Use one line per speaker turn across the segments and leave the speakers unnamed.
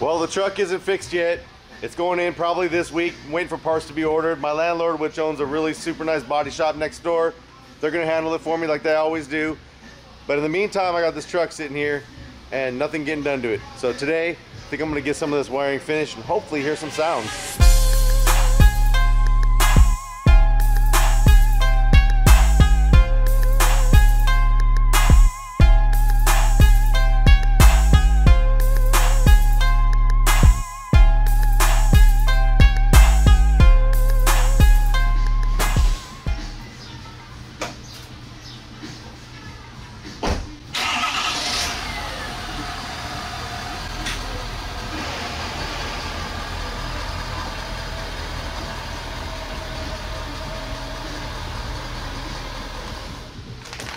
Well, the truck isn't fixed yet. It's going in probably this week. I'm waiting for parts to be ordered. My landlord, which owns a really super nice body shop next door, they're gonna handle it for me like they always do. But in the meantime, I got this truck sitting here and nothing getting done to it. So today, I think I'm gonna get some of this wiring finished and hopefully hear some sounds.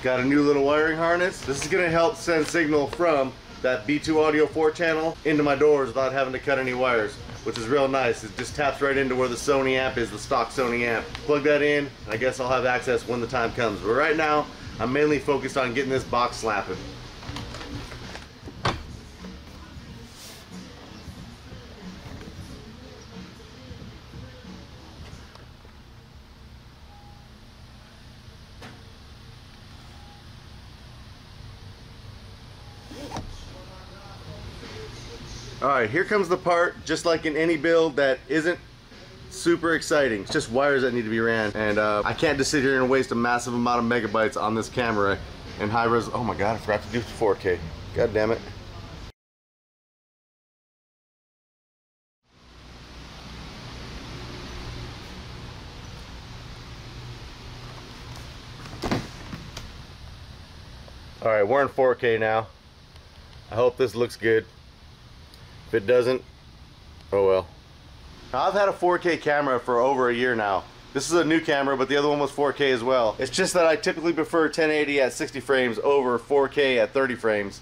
Got a new little wiring harness. This is gonna help send signal from that B2 audio 4 channel into my doors without having to cut any wires, which is real nice. It just taps right into where the Sony amp is, the stock Sony amp. Plug that in, and I guess I'll have access when the time comes. But right now, I'm mainly focused on getting this box slapping. Alright, here comes the part, just like in any build, that isn't super exciting. It's just wires that need to be ran. And I can't just sit here and waste a massive amount of megabytes on this camera and high res. Oh my god, I forgot to do 4K. God damn it. Alright, we're in 4K now. I hope this looks good. If it doesn't, oh well. Now, I've had a 4K camera for over a year now. This is a new camera, but the other one was 4K as well. It's just that I typically prefer 1080 at 60 frames over 4K at 30 frames.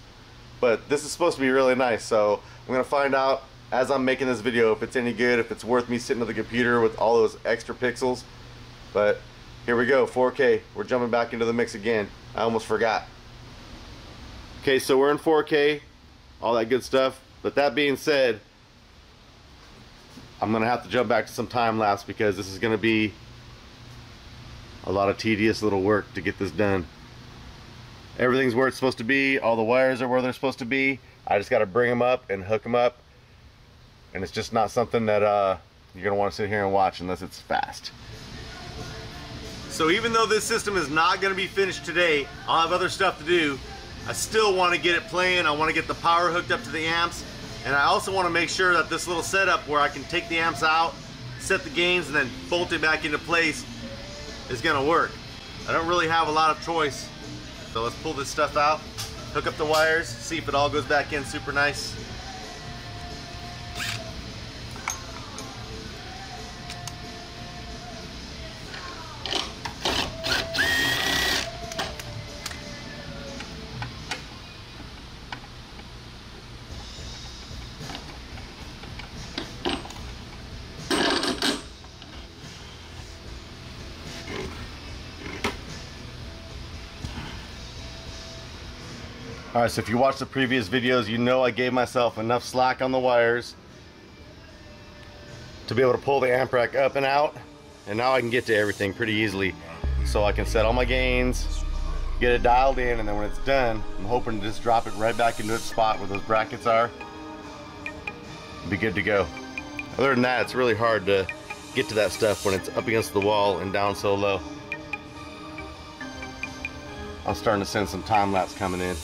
But this is supposed to be really nice, so I'm gonna find out as I'm making this video if it's any good, if it's worth me sitting at the computer with all those extra pixels. But here we go, 4K. We're jumping back into the mix again. I almost forgot. Okay, so we're in 4K, all that good stuff. But that being said, I'm gonna have to jump back to some time lapse because this is gonna be a lot of tedious little work to get this done. Everything's where it's supposed to be, all the wires are where they're supposed to be. I just gotta bring them up and hook them up, and it's just not something that you're gonna want to sit here and watch unless it's fast. So even though this system is not gonna be finished today, I'll have other stuff to do. I still want to get it playing. I want to get the power hooked up to the amps, and I also want to make sure that this little setup where I can take the amps out, set the gains, and then bolt it back into place is going to work. I don't really have a lot of choice, so let's pull this stuff out, hook up the wires, see if it all goes back in super nice. Alright, so if you watched the previous videos, you know I gave myself enough slack on the wires to be able to pull the amp rack up and out, and now I can get to everything pretty easily. So I can set all my gains, get it dialed in, and then when it's done, I'm hoping to just drop it right back into its spot where those brackets are. Be good to go. Other than that, it's really hard to get to that stuff when it's up against the wall and down so low. I'm starting to sense some time lapse coming in.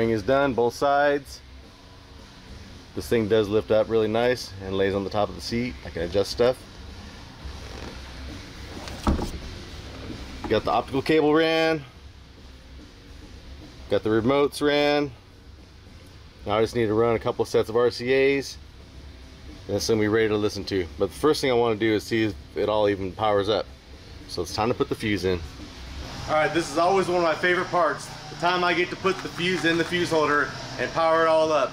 wiring is done, both sides. This thing does lift up really nice and lays on the top of the seat. I can adjust stuff. Got the optical cable ran. Got the remotes ran. Now I just need to run a couple sets of RCAs. And it's gonna be ready to listen to. But the first thing I want to do is see if it all even powers up. So it's time to put the fuse in. Alright, this is always one of my favorite parts. The time I get to put the fuse in the fuse holder and power it all up.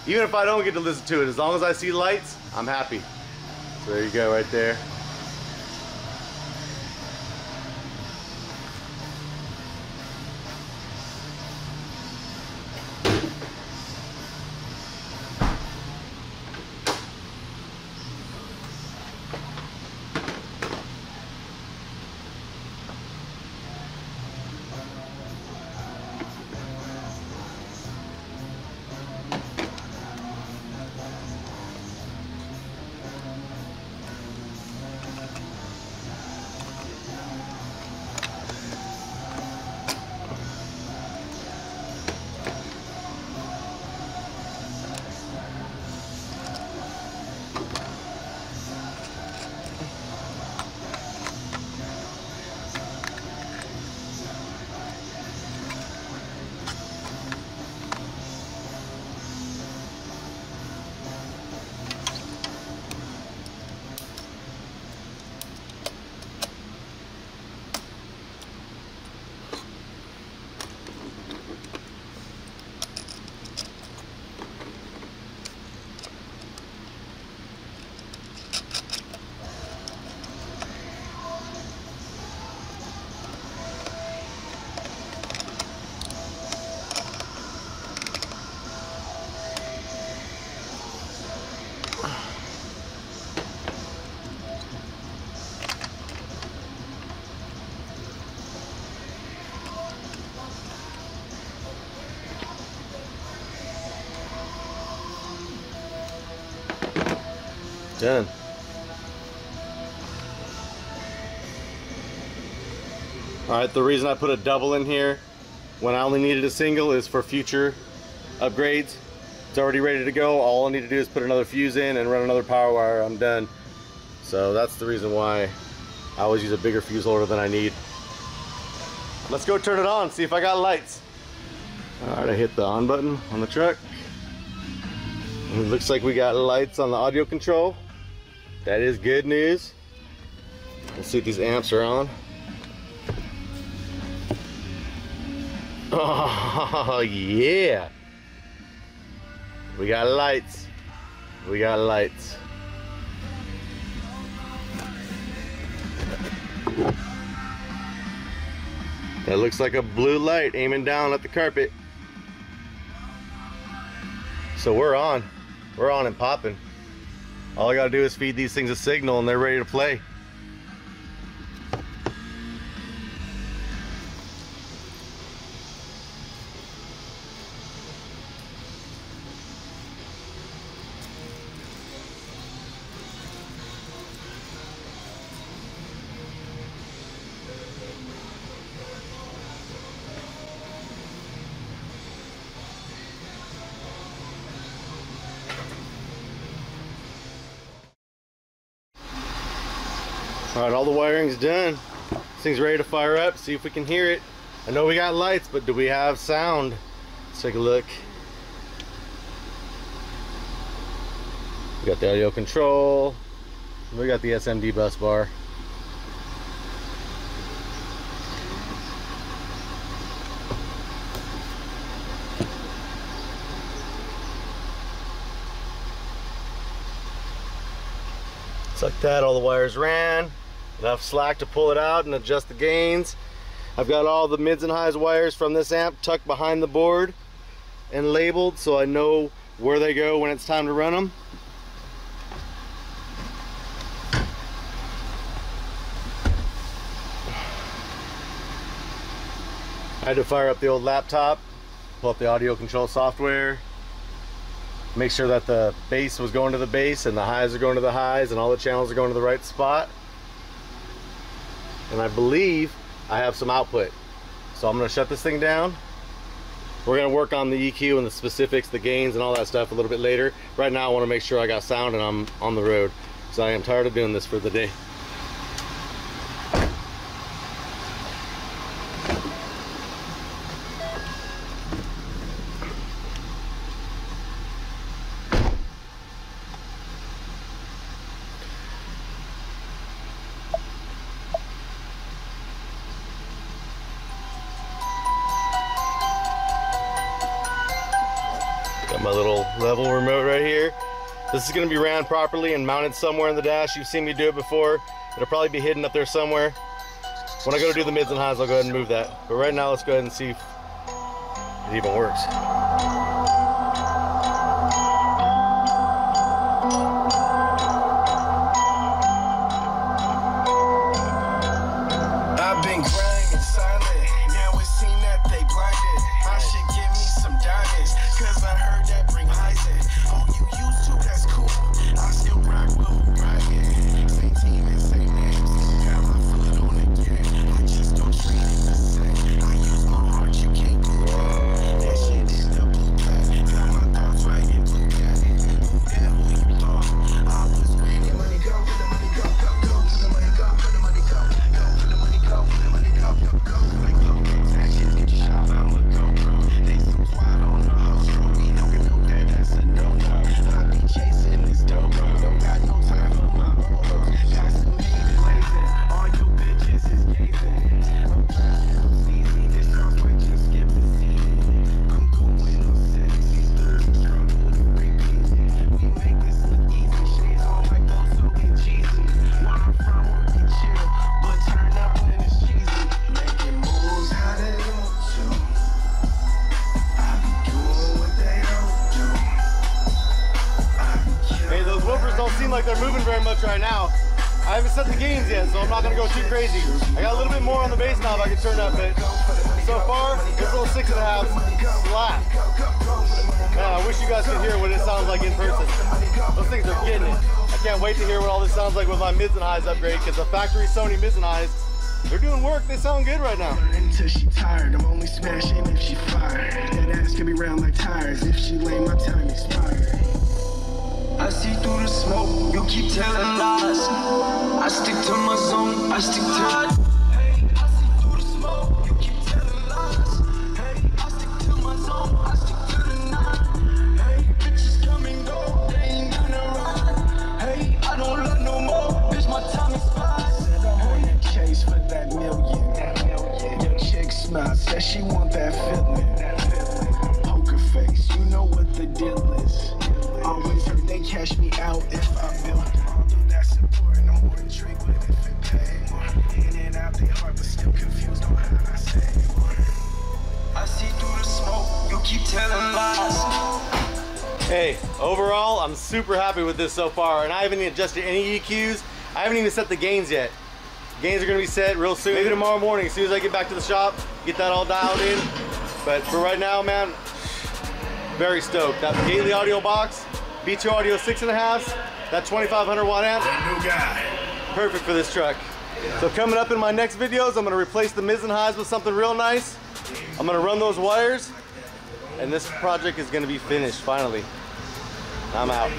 Even if I don't get to listen to it, as long as I see lights, I'm happy. So there you go right there. Done. Alright, the reason I put a double in here when I only needed a single is for future upgrades. It's already ready to go. All I need to do is put another fuse in and run another power wire. I'm done. So that's the reason why I always use a bigger fuse holder than I need. Let's go turn it on, see if I got lights. Alright, I hit the on button on the truck. And it looks like we got lights on the audio control. That is good news. Let's see if these amps are on. Oh yeah. We got lights. We got lights. That looks like a blue light aiming down at the carpet. So we're on. We're on and popping. All I gotta do is feed these things a signal and they're ready to play. Alright, all the wiring's done. This thing's ready to fire up, see if we can hear it. I know we got lights, but do we have sound? Let's take a look. We got the audio control. We got the SMD bus bar. It's like that, all the wires ran. Enough slack to pull it out and adjust the gains. I've got all the mids and highs wires from this amp tucked behind the board and labeled so I know where they go when it's time to run them. I had to fire up the old laptop, pull up the audio control software, make sure that the bass was going to the bass and the highs are going to the highs and all the channels are going to the right spot. And I believe I have some output. So I'm going to shut this thing down We're gonna work on the EQ and the specifics, the gains and all that stuff a little bit later. Right now I wanna make sure I got sound and I'm on the road. So I am tired of doing this for the day. Got my little level remote right here. This is going to be ran properly and mounted somewhere in the dash. You've seen me do it before. It'll probably be hidden up there somewhere. When I go to do the mids and highs, I'll go ahead and move that. But right now, let's go ahead and see if it even works.
I've been grinding silent. Now it seems that they blinded. I should give me some diamonds, cause I heard that bring highs in. Oh, you used to, that's cool. I still rock with who rockin'. Same team and same names. Got my foot on it, yeah. I just don't treat it the same. I use my heart, you can't do that. That shit is the blue cat. Got my thoughts right in blue cat. Yeah, who you thought I was ready? Money go, the money go, go, go. The money go, the money go, go. The money go, the money go, go, go. Like low actions, get your shot, I'ma go, bro. They so quiet on the house, bro. We don't know that that's a no-no. I be chasing this dope, bro. Don't got no time for my own hoes. Got some haters blazing. All you bitches is gazing. I'm trying to see this sounds like just skip the scene. I'm going on sexy, struggle to repeat. We make this look easy. Shades on like those so get cheesy. Where I'm from, we chill, but turn up when it's cheesy. Making moves how they want to. I be doing what they don't do.
Hey, those woofers don't seem like they're moving very much right now. I haven't set the gains yet, so I'm not gonna go too crazy. I got a little bit more on the bass knob I can turn up, but so far, this little 6.5 slap. Man, I wish you guys could hear what it sounds like in person. Those things are getting it. I can't wait to hear what all this sounds like with my mids and highs upgrade, because the factory Sony mids and highs, they're doing work. They sound good right now.
Until she tired, I'm only smashing if she fired. That ass can be round like tires. If she lay, my time expired.
I see through the smoke, you keep telling lies. I stick to my zone, I stick to Hey, I see through the smoke, you keep telling lies. Hey, I stick to my zone, I stick to the nine. Hey, bitches come and go, they ain't gonna ride. Hey, I don't love no more, bitch, my time expired.
Said I'm on that chase for that million. Your chick smile, says she want that feeling. Poker face, you know what the deal is. Always heard they cash me out if I build. Although that's important, I'm more intrigued with if it pay more. In and out they hard, but still confused on how I say more.
I see through the smoke, you keep telling lies.
Hey, overall, I'm super happy with this so far, and I haven't even adjusted any EQs. I haven't even set the gains yet. Gains are gonna be set real soon. Maybe tomorrow morning, as soon as I get back to the shop, get that all dialed in. But for right now, man, very stoked. That Gately audio box, B2 audio 6.5s, that 2500 watt amp.
New guy.
Perfect for this truck. So coming up in my next videos, I'm gonna replace the mids and highs with something real nice. I'm gonna run those wires, and this project is gonna be finished finally. I'm out.